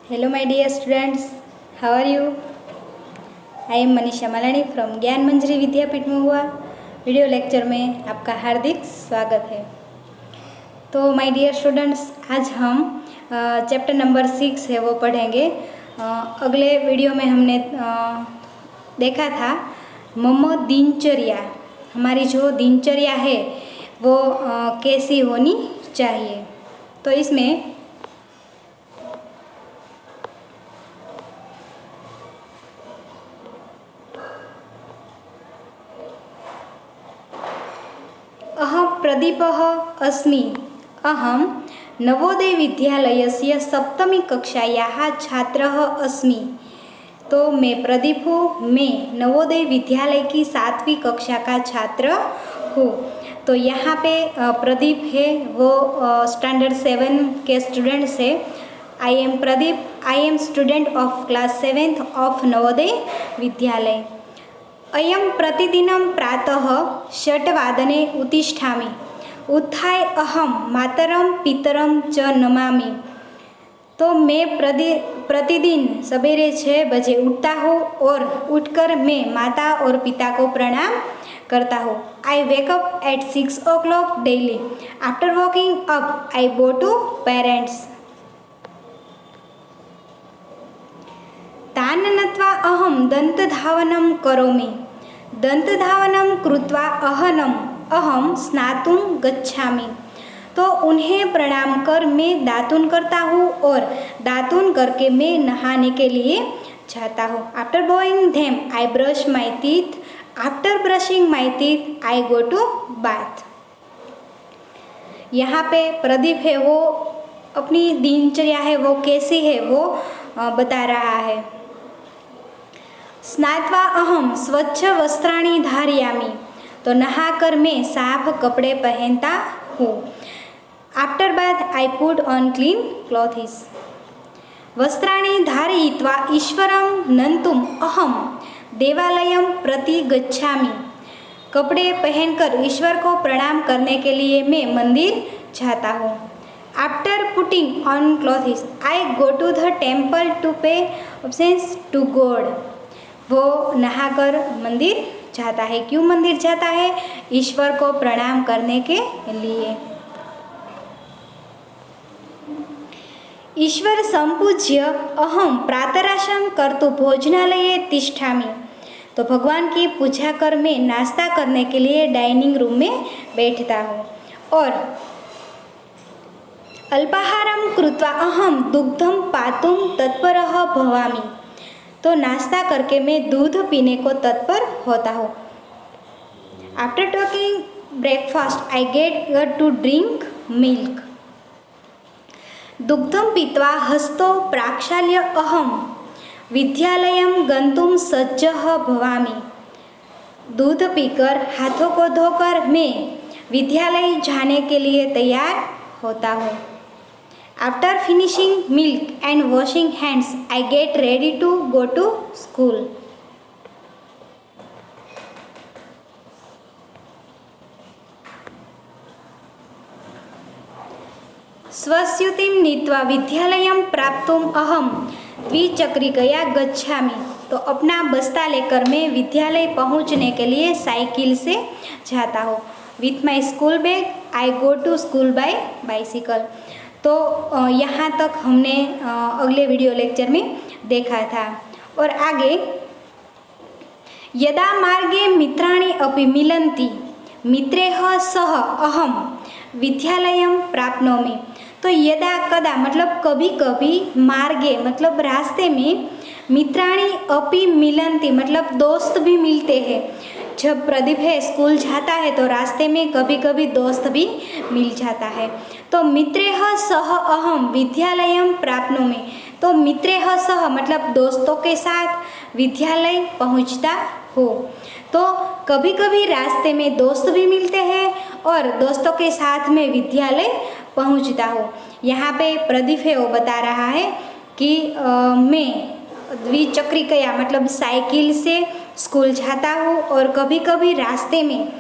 Hello, my dear students. How are you? I am Manisha Malani from ज्ञान मंजरी विद्यापीठ में हुआ video lecture में आपका हार्दिक स्वागत है। तो माय डियर स्टूडेंट्स, आज हम चैप्टर नंबर 6 है वो पढ़ेंगे। अगले वीडियो में हमने देखा था मम दिनचर्या, हमारी जो दिनचर्या है वो कैसी होनी चाहिए। तो इसमें अहं प्रदीपः अस्मि। अहं नवोदय विद्यालयस्य सप्तमी कक्षायाः छात्रः अस्मि। तो मैं प्रदीप हूँ, मैं नवोदय विद्यालय की 7वीं कक्षा का छात्र हूँ। तो यहाँ पे प्रदीप है वो स्टैंडर्ड 7 के स्टूडेंट्स है। I am Pradeep, I am student of class 7th of Navodaya Vidyalaya. अयं प्रतिदिनं प्रातः 6 वादने उत्तिष्ठामि। उत्थाय अहं मातरं पितरं च नमामि। तो मैं प्रतिदिन सवेरे 6 बजे उठता हूँ और उठकर मैं माता और पिता को प्रणाम करता हूँ। I wake up at 6 o'clock daily. After walking up I go to parents. तान् नत्वा अहं दन्तधावनं करोमि। दन्तधावनं कृत्वा अहं स्नातुं गच्छामि। तो उन्हें प्रणाम कर मैं दातुन करता हूँ और दातुन करके मैं नहाने के लिए जाता हूँ। After bowing them I brush my teeth. After brushing my teeth I go to bath. यहाँ पे प्रदीप है वो अपनी दिनचर्या है वो कैसी है वो बता रहा है। स्नात्वा अहम स्वच्छ वस्त्राणि धारयामि। तो नहाकर मैं साफ कपड़े पहनता हूँ। After bath I put on clean clothes. वस्त्राणि धारयित्वा ईश्वरं नन्तुम् अहम देवालयं प्रति गच्छामि। कपड़े पहनकर ईश्वर को प्रणाम करने के लिए मैं मंदिर जाता हूँ। After putting on clothes I go to the temple to pay obeisance to God. वो नहाकर मंदिर जाता है। क्यों मंदिर जाता है? ईश्वर को प्रणाम करने के लिए। ईश्वर संपूज्य अहम प्रातराशं कर्तु भोजनालये तिष्ठामि। तो भगवान की पूजा कर मैं नाश्ता करने के लिए डाइनिंग रूम में बैठता हूँ। और अल्पाहारं कृत्वा अहम दुग्धं पातुं तत्परः भवामि। तो नाश्ता करके मैं दूध पीने को तत्पर होता हूँ। After taking breakfast I get to drink milk. दुग्धं पीत्वा हस्तो प्राक्षाल्य अहम विद्यालयं गंतुं सज्जः भवामि। दूध पीकर हाथों को धोकर मैं विद्यालय जाने के लिए तैयार होता हूँ। After finishing milk and washing hands I get ready to go to school. स्वस्यूतिं नीत्वा विद्यालयं प्राप्तुम् अहं द्विचक्रिकया गच्छामि। तो अपना बस्ता लेकर मैं विद्यालय पहुंचने के लिए साइकिल से जाता हूँ। With my school bag I go to school by bicycle. तो यहाँ तक हमने अगले वीडियो लेक्चर में देखा था। और आगे यदा मार्गे मित्राणि अपि मिलन्ति मित्रैः सह अहम विद्यालयं प्राप्नोमि। तो यदा कदा मतलब कभी कभी, मार्गे मतलब रास्ते में, मित्राणि अपि मिलन्ति मतलब दोस्त भी मिलते हैं। जब प्रदीप है स्कूल जाता है तो रास्ते में कभी कभी दोस्त भी मिल जाता है। तो मित्रैः सह अहम विद्यालयं प्राप्नोमि। तो मित्रैः सह मतलब दोस्तों के साथ विद्यालय पहुंचता हो। तो कभी कभी रास्ते में दोस्त भी मिलते हैं और दोस्तों के साथ में विद्यालय पहुंचता हो। यहाँ पे प्रदीप है वो बता रहा है कि मैं द्विचक्रिकया मतलब साइकिल से स्कूल जाता हूँ और कभी कभी रास्ते में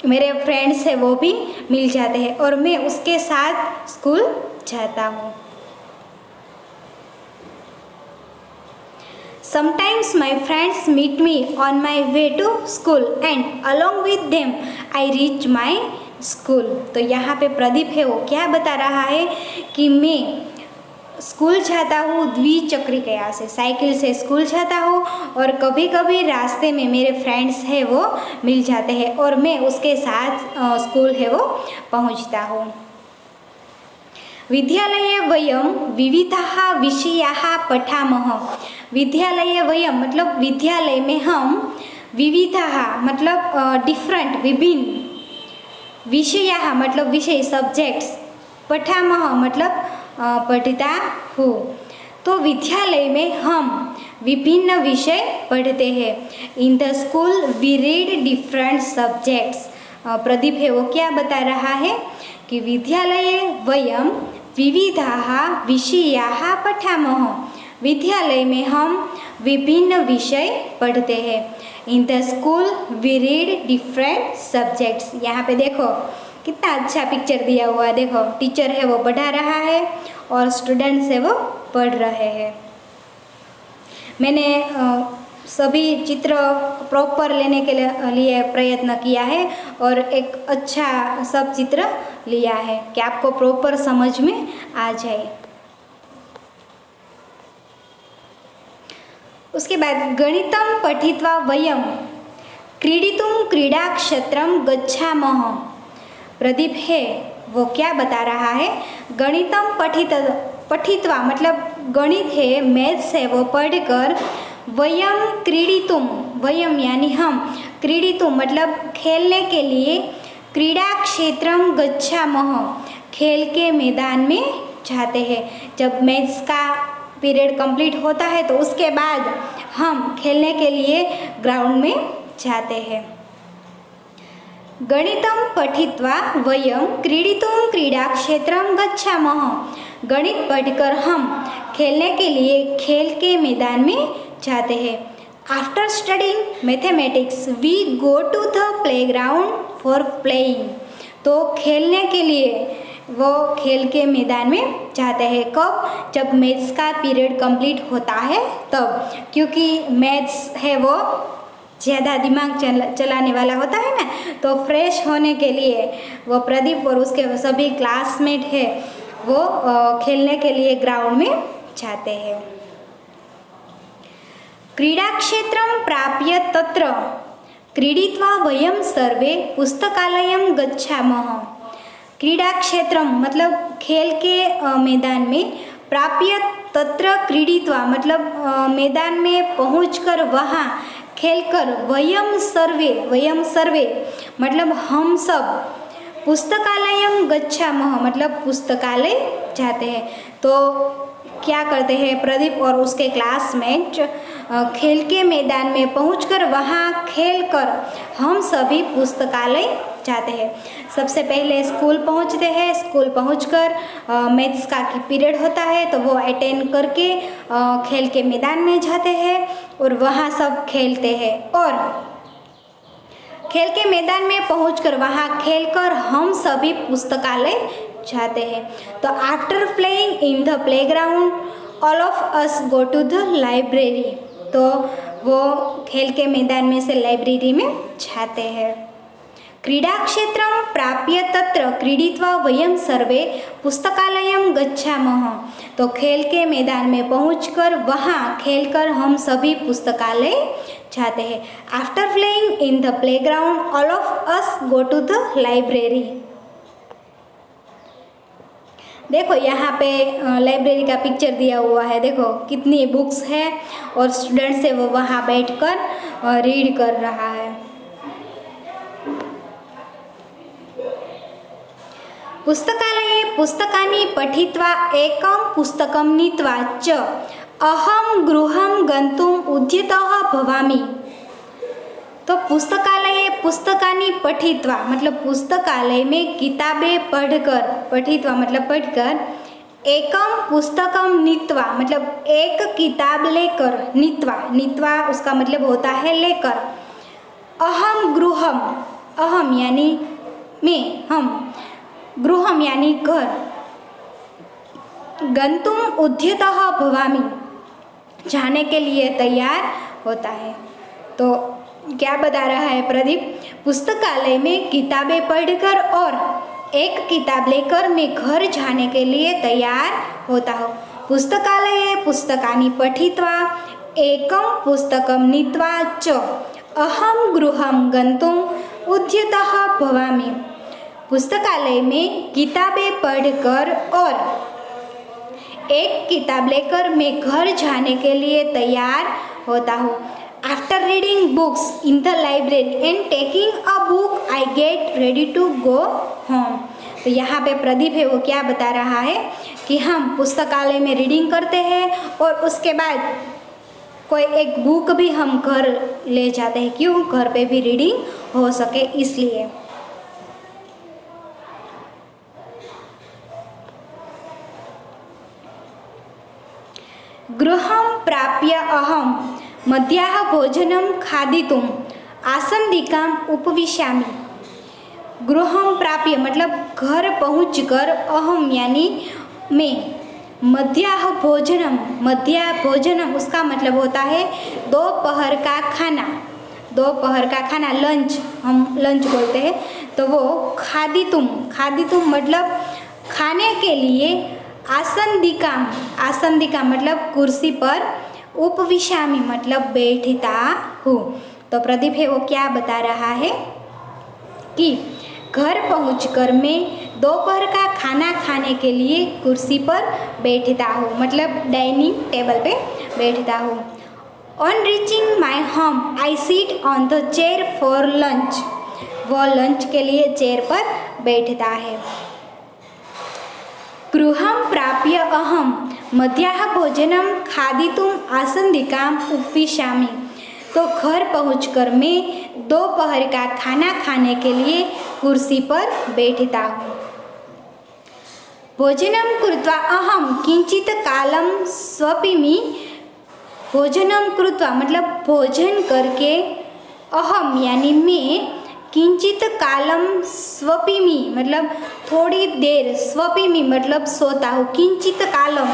मेरे फ्रेंड्स हैं वो भी मिल जाते हैं और मैं उसके साथ स्कूल जाता हूँ। Sometimes my friends meet me on my way to school and along with them I reach my school। तो यहाँ पे प्रदीप है वो क्या बता रहा है कि मैं स्कूल जाता हूँ द्विचक्रिका से, साइकिल से स्कूल जाता हूँ और कभी कभी रास्ते में मेरे फ्रेंड्स हैं वो मिल जाते हैं और मैं उसके साथ स्कूल है वो पहुँचता हूँ। विद्यालये वयं विविधाः विषयाः पठामः। विद्यालये वयं मतलब विद्यालय में हम विविधाः मतलब डिफरेंट विभिन्न, विषयाः मतलब विषय सब्जेक्ट्स, पठामः मतलब पढ़ता हूँ। तो विद्यालय में हम विभिन्न विषय पढ़ते हैं। In the school we read different subjects. Pradeep है वो क्या बता रहा है कि विद्यालये वयं विविधाः विषयाः पठामः। विद्यालय में हम विभिन्न विषय पढ़ते हैं। In the school we read different subjects. यहाँ पे देखो कितना अच्छा पिक्चर दिया हुआ है। देखो टीचर है वो पढ़ा रहा है और स्टूडेंट्स है वो पढ़ रहे हैं। मैंने सभी चित्र प्रॉपर लेने के लिए प्रयत्न किया है और एक अच्छा सब चित्र लिया है कि आपको प्रॉपर समझ में आ जाए। उसके बाद गणितं पठित्वा वयं क्रीडितुं क्रीडाक्षेत्रं गच्छामः। प्रदीप है वो क्या बता रहा है, गणितं पठित्वा मतलब गणित है, मैथ्स है वो पढ़कर, वयं क्रीडितुं, वयं यानी हम, क्रीडितुं मतलब खेलने के लिए, क्रीडा क्षेत्रं गच्छामः खेल के मैदान में जाते हैं। जब मैथ्स का पीरियड कंप्लीट होता है तो उसके बाद हम खेलने के लिए ग्राउंड में जाते हैं। गणितं पठित्वा वयं क्रीडितुं क्रीडाक्षेत्रं गच्छामः। गणित पढ़कर हम खेलने के लिए खेल के मैदान में जाते हैं। After studying mathematics we go to the playground for playing. तो खेलने के लिए वो खेल के मैदान में जाते हैं। कब? जब मैथ्स का पीरियड कंप्लीट होता है तब, क्योंकि मैथ्स है वो ज़्यादा दिमाग चलाने वाला होता है ना, तो फ्रेश होने के लिए वो प्रदीप और उसके सभी क्लासमेट है वो खेलने के लिए ग्राउंड में जाते हैं। क्रीडाक्षेत्रं प्राप्य तत्र क्रीडित्वा वयं सर्वे पुस्तकालयं गच्छामः। क्रीडा क्षेत्र मतलब खेल के मैदान में, प्राप्य तत्र क्रीडित्वा मतलब मैदान में पहुंचकर वहाँ खेलकर, वयं सर्वे मतलब हम सब, पुस्तकालयं गच्छामः मतलब पुस्तकालय जाते हैं। तो क्या करते हैं प्रदीप और उसके क्लासमेट, खेल के मैदान में पहुंचकर वहाँ खेलकर हम सभी पुस्तकालय जाते हैं। सबसे पहले स्कूल पहुंचते हैं, स्कूल पहुंचकर मैथ्स का पीरियड होता है तो वो अटेंड करके खेल के मैदान में जाते हैं और वहाँ सब खेलते हैं। और खेल के मैदान में पहुंचकर वहाँ खेलकर हम सभी पुस्तकालय जाते हैं। तो after playing in the playground all of us go to the library. तो वो खेल के मैदान में से लाइब्रेरी में जाते हैं। क्रीडा क्षेत्रं प्राप्य तत्र क्रीडित्वा वयं सर्वे पुस्तकालयं गच्छामः। तो खेल के मैदान में पहुंचकर वहाँ खेलकर हम सभी पुस्तकालय जाते हैं। After playing in the playground all of us go to the library. देखो यहाँ पे लाइब्रेरी का पिक्चर दिया हुआ है। देखो कितनी बुक्स है और स्टूडेंट से वो वहाँ बैठकर रीड कर रहा है। पुस्तकालये पुस्तकानि पठित्वा एकं पुस्तकं नीत्वा च अहं गृहं गन्तुम् उद्यतः भवामि। तो पुस्तकालये पुस्तकानि पठित्वा मतलब पुस्तकालय में किताबें पढ़कर, पठित्वा मतलब पढ़कर, एकम पुस्तकम नीत्वा मतलब एक किताब लेकर, नीत्वा उसका मतलब होता है लेकर, अहम गृहम, अहम यानी मैं, हम, गृहम यानी घर, गंतुम उद्यतः भवामि जाने के लिए तैयार होता है। तो क्या बता रहा है प्रदीप? पुस्तकालय में किताबें पढ़कर और एक किताब लेकर मैं घर जाने के लिए तैयार होता हूँ। पुस्तकालये पुस्तकानि पठित्वा एकं पुस्तकं नीत्वा च अहं गृहं गन्तुम् उद्युतः भवामि। पुस्तकालय में किताबें पढ़कर और एक किताब लेकर मैं घर जाने के लिए तैयार होता हूँ। After reading books in the library and taking a book, I get ready to go home। तो यहाँ पे प्रदीप है वो क्या बता रहा है कि हम पुस्तकालय में रीडिंग करते हैं और उसके बाद कोई एक बुक भी हम घर ले जाते हैं। क्यों? घर पे भी रीडिंग हो सके इसलिए। गृहं प्राप्य अहं मध्याह्न भोजनं खादितुम् आसंदिकाम् उपविशामि। गृहं प्राप्य मतलब घर पहुंचकर, अहम यानी मैं, मध्याह्न भोजनम, मध्याह्न भोजनम उसका मतलब होता है दोपहर का खाना। दोपहर का खाना लंच, हम लंच बोलते हैं। तो वो खादितुम, खादितुम मतलब खाने के लिए, आसंदिकाम, आसंदिका मतलब कुर्सी पर, उपविशामी मतलब बैठता हूँ। तो प्रदीप है वो क्या बता रहा है कि घर पहुंचकर मैं दोपहर का खाना खाने के लिए कुर्सी पर बैठता हूँ, मतलब डाइनिंग टेबल पे बैठता हूँ। On reaching my home I seat on the chair for lunch. वो लंच के लिए चेयर पर बैठता है। गृहं प्राप्य अहम मध्याह्न भोजनं खादितुम् आसंदिकाम् उपविशामि। तो घर पहुंचकर मैं दोपहर का खाना खाने के लिए कुर्सी पर बैठता हूँ। भोजनं कृत्वा अहम किंचित कालं स्वपिमि। भोजनं कृत्वा मतलब भोजन करके, अहम यानी मैं, किंचित कालम स्वपिमि मतलब थोड़ी देर, स्वपिमि मतलब सोता हूँ। किंचित कालम,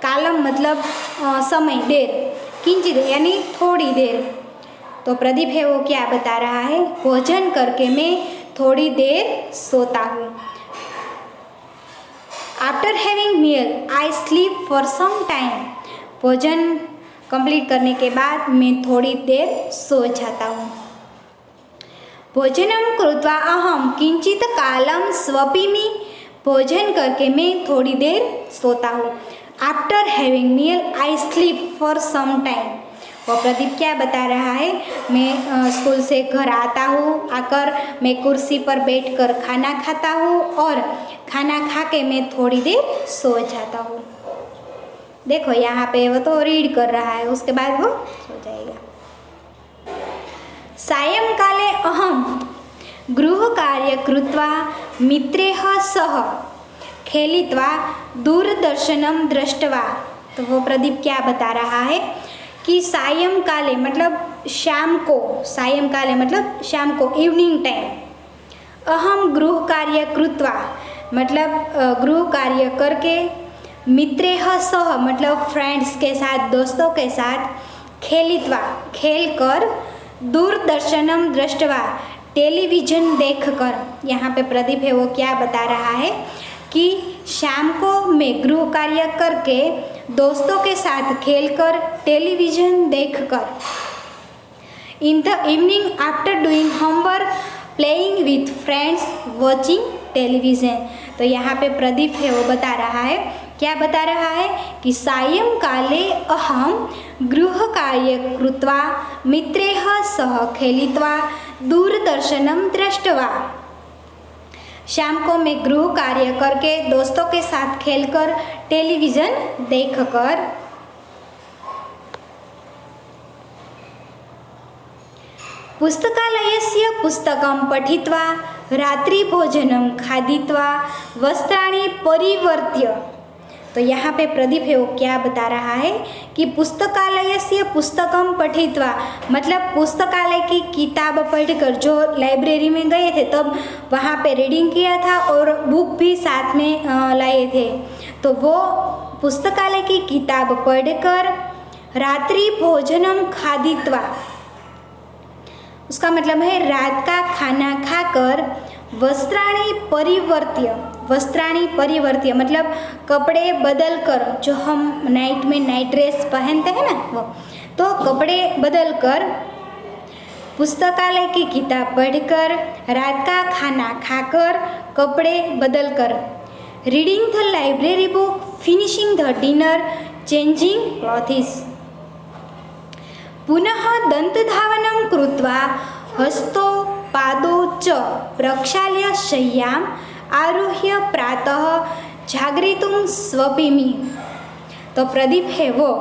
कालम मतलब समय, देर, किंचित यानी थोड़ी देर। तो प्रदीप है वो क्या बता रहा है? भोजन करके मैं थोड़ी देर सोता हूँ। After having meal I sleep for some time. भोजन कंप्लीट करने के बाद मैं थोड़ी देर सो जाता हूँ। भोजनं कृत्वा अहम किंचित कालम स्वपिमि। भोजन करके मैं थोड़ी देर सोता हूँ। After having meal I sleep for some time. वो प्रदीप क्या बता रहा है? मैं स्कूल से घर आता हूँ, आकर मैं कुर्सी पर बैठकर खाना खाता हूँ और खाना खा के मैं थोड़ी देर सो जाता हूँ। देखो यहाँ पे वो तो रीड कर रहा है, उसके बाद वो सो जाएगा। सायंकाले अहम गृहकार्य कृत्वा मित्रैः सह खेलित्वा दूरदर्शनं दृष्ट्वा। तो वो प्रदीप क्या बता रहा है कि सायंकाले मतलब शाम को, सायंकाले मतलब शाम को, इवनिंग टाइम। अहम गृह कार्य कृत्वा मतलब गृह कार्य करके, मित्रैः सह मतलब फ्रेंड्स के साथ, दोस्तों के साथ, खेलित्वा खेल कर, दूरदर्शनम दृष्टवा टेलीविज़न देखकर। यहाँ पे प्रदीप है वो क्या बता रहा है कि शाम को मैं गृह कार्य करके, दोस्तों के साथ खेलकर, टेलीविज़न देखकर। In the evening after doing homework playing with friends watching television. तो यहाँ पे प्रदीप है वो बता रहा है, क्या बता रहा है कि सायंकाले अहम गृह कार्य कृत्वा मित्रैः सह खेलित्वा दूरदर्शनं दृष्ट्वा। शाम को मैं गृह कार्य करके, दोस्तों के साथ खेलकर, टेलीविज़न देखकर। पुस्तकालयस्य पुस्तकं पठित्वा रात्रिभोजनं खादित्वा वस्त्राणि परिवर्त्य। तो यहाँ पे प्रदीप है वो क्या बता रहा है कि पुस्तकालयस्य पुस्तकं पठित्वा मतलब पुस्तकालय की किताब पढ़कर, जो लाइब्रेरी में गए थे तब वहाँ पे रीडिंग किया था और बुक भी साथ में लाए थे। तो वो पुस्तकालय की किताब पढ़कर रात्रि भोजनम खादित्वा, उसका मतलब है रात का खाना खाकर वस्त्राणि परिवर्त्य मतलब कपड़े बदल कर, जो हम नाइट में नाइट ड्रेस पहनते हैं ना वो, तो कपड़े बदल कर पुस्तकालय की किताब पढ़कर, रात का खाना खाकर, कपड़े बदल कर, reading the library book, finishing the dinner, changing clothes, पुनः दंतधावनं कृत्वा हस्तो पादौ च प्रक्षाल्य शय्याम् आरुह्य प्रातः जागरितुं स्वपिमि। तो प्रदीप है वो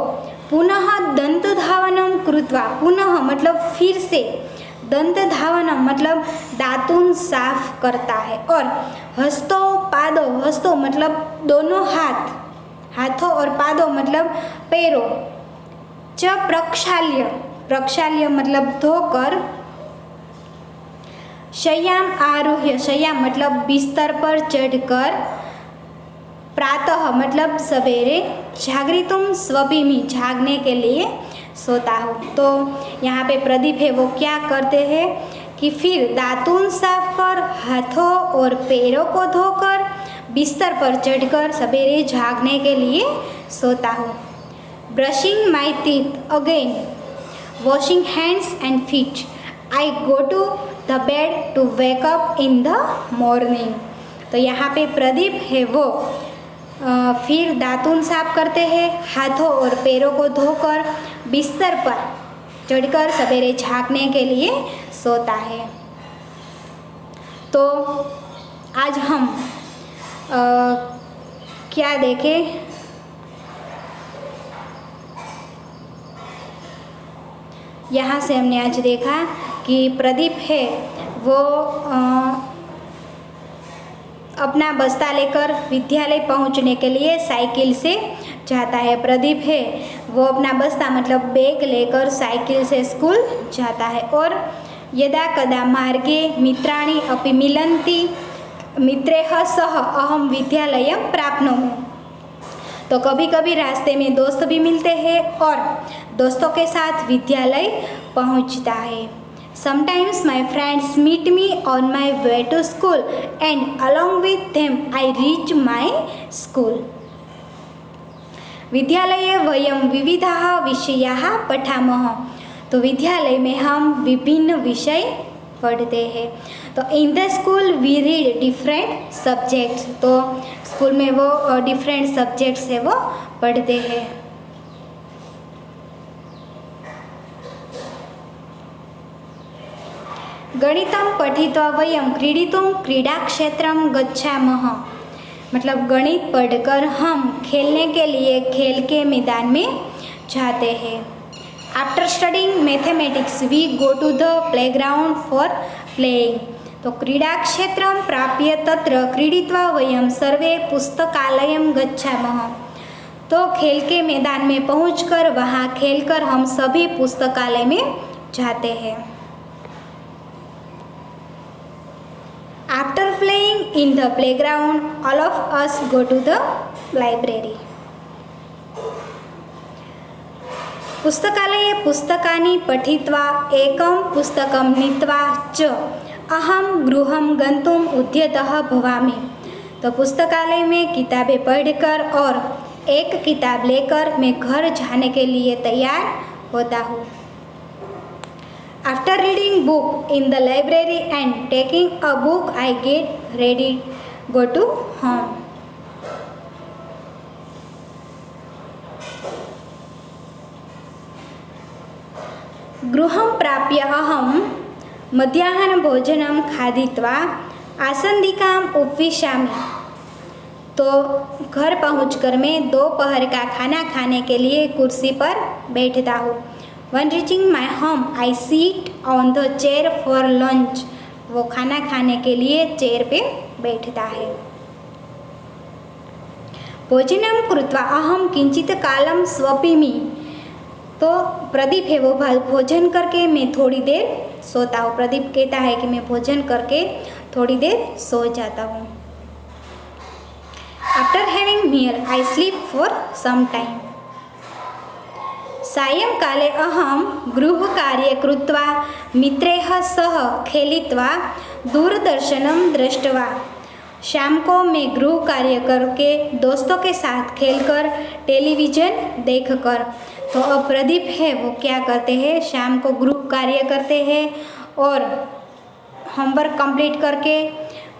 पुनः दंतधावनं कृत्वा, पुनः मतलब फिर से, दंतधावनं मतलब दातुन साफ करता है, और हस्तो पादो, हस्तो मतलब दोनों हाथ, हाथों, और पादों मतलब पैरों, च प्रक्षाल्य, प्रक्षाल्य मतलब धोकर, शय्याम आरुह्य, शय्याम मतलब बिस्तर पर चढ़कर, प्रातः मतलब सवेरे, जागरितुम स्वपिमि जागने के लिए सोता हूँ। तो यहाँ पे प्रदीप है वो क्या करते हैं कि फिर दातून साफ कर, हाथों और पैरों को धोकर, बिस्तर पर चढ़कर सवेरे जागने के लिए सोता हूँ। Brushing my teeth again, washing hands and feet, I go to the bed to wake up in the morning. तो यहाँ पे प्रदीप है वो फिर दातून साफ करते हैं, हाथों और पैरों को धोकर बिस्तर पर चढ़कर सवेरे झाँकने के लिए सोता है। तो आज हम क्या देखें, यहाँ से हमने आज देखा कि प्रदीप है वो अपना बस्ता लेकर विद्यालय पहुंचने के लिए साइकिल से जाता है। प्रदीप है वो अपना बस्ता मतलब बैग लेकर साइकिल से स्कूल जाता है। और यदा कदा मार्गे मित्राणि अपि मिलन्ति, मित्रैः सह अहम विद्यालयं प्राप्नोमि। तो कभी कभी रास्ते में दोस्त भी मिलते हैं और दोस्तों के साथ विद्यालय पहुंचता है। Sometimes my friends meet me on my way to school and along with them I reach my school. विद्यालये वयं विविधाः विषयाः पठामः। तो विद्यालय में हम विभिन्न विषय पढ़ते हैं। तो in the school we read different subjects. तो स्कूल में वो डिफरेंट सब्जेक्ट्स है वो पढ़ते हैं। गणितं पठित्वा वयं क्रीडितुं क्रीडाक्षेत्रं गच्छामः। मतलब गणित पढ़कर हम खेलने के लिए खेल के मैदान में जाते हैं। After studying mathematics we go to the playground for playing. तो क्रीडाक्षेत्रं प्राप्य तत्र क्रीडित्वा वयं सर्वे पुस्तकालयं गच्छामः। तो खेल के मैदान में पहुंचकर वहाँ खेलकर हम सभी पुस्तकालय में जाते हैं। After playing in the playground, all of us go to the library. पुस्तकालये पुस्तकानि पठित्वा एकं पुस्तकं नीत्वा च अहं गृहं गन्तुम् उद्यतः भवामि। तो पुस्तकालय में किताबें पढ़कर और एक किताब लेकर मैं घर जाने के लिए तैयार होता हूँ। After reading book in the library and taking a book, I get ready, go to home. गृहं प्राप्य अहं मध्याह्नभोजनं खादित्वा आसन्दिकाम् उपविशामि। तो घर पहुंचकर मैं दोपहर का खाना खाने के लिए कुर्सी पर बैठता हूँ। When reaching my home, I sit on the chair for lunch. वो खाना खाने के लिए चेयर पे बैठता है। भोजनं कृत्वा अहं किंचित कालं स्वपिमि। तो प्रदीप है वो भोजन करके मैं थोड़ी देर सोता हूँ। प्रदीप कहता है कि मैं भोजन करके थोड़ी देर सो जाता हूँ। After having meal, I sleep for some time. सायंकाले अहम गृहकार्य कृत्वा मित्रैः सह खेलित्वा दूरदर्शनं दृष्ट्वा। शाम को मैं गृह कार्य करके दोस्तों के साथ खेलकर टेलीविज़न देखकर। तो अब प्रदीप है वो क्या करते हैं, शाम को गृह कार्य करते हैं और होमवर्क कंप्लीट करके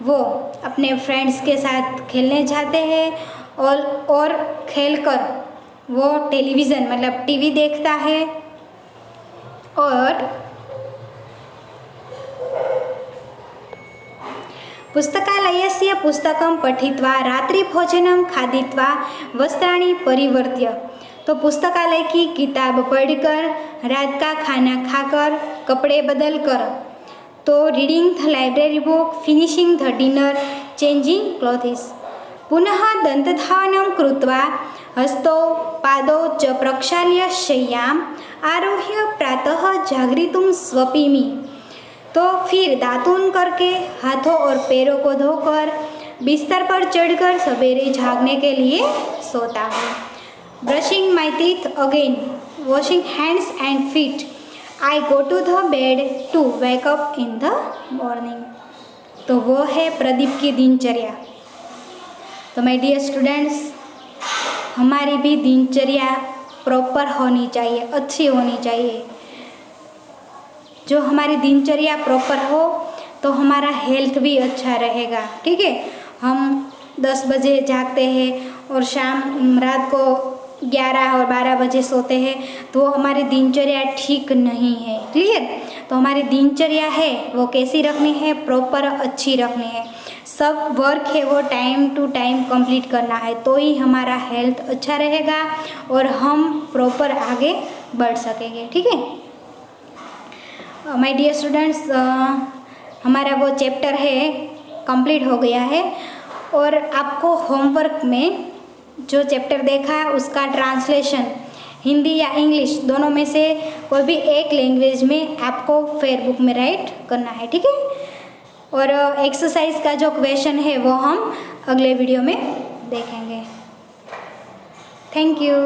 वो अपने फ्रेंड्स के साथ खेलने जाते हैं और खेलकर वो टेलीविज़न मतलब टीवी देखता है और पुस्तकालयस्य पुस्तकं पठित्वा रात्रिभोजनं खादित्वा वस्त्राणि परिवर्त्य। तो पुस्तकालय की किताब पढ़कर रात का खाना खाकर कपड़े बदल कर, तो reading the library book, finishing the dinner, changing clothes. पुनः दन्तधावनं कृत्वा हस्तौ पादौ च प्रक्षाल्य शय्याम् आरोह्य प्रातः जागरितुं स्वपिमि। तो फिर दातून करके हाथों और पैरों को धोकर बिस्तर पर चढ़कर सवेरे जागने के लिए सोता हूँ। Brushing my teeth again, washing hands and feet, I go to the bed to wake up in the morning. तो वो है प्रदीप की दिनचर्या। तो माय डियर स्टूडेंट्स, हमारी भी दिनचर्या प्रॉपर होनी चाहिए, अच्छी होनी चाहिए। जो हमारी दिनचर्या प्रॉपर हो तो हमारा हेल्थ भी अच्छा रहेगा। ठीक है, हम 10 बजे जागते हैं और रात को 11 और 12 बजे सोते हैं, तो हमारी दिनचर्या ठीक नहीं है। क्लियर? तो हमारी दिनचर्या है वो कैसी रखनी है, प्रॉपर अच्छी रखनी है। सब वर्क है वो टाइम टू टाइम कंप्लीट करना है, तो ही हमारा हेल्थ अच्छा रहेगा और हम प्रॉपर आगे बढ़ सकेंगे। ठीक है माय डियर स्टूडेंट्स, हमारा वो चैप्टर है कंप्लीट हो गया है और आपको होमवर्क में जो चैप्टर देखा है उसका ट्रांसलेशन हिंदी या इंग्लिश दोनों में से कोई भी एक लैंग्वेज में आपको फेयर बुक में राइट करना है। ठीक है, और एक्सरसाइज का जो क्वेश्चन है वो हम अगले वीडियो में देखेंगे। Thank you.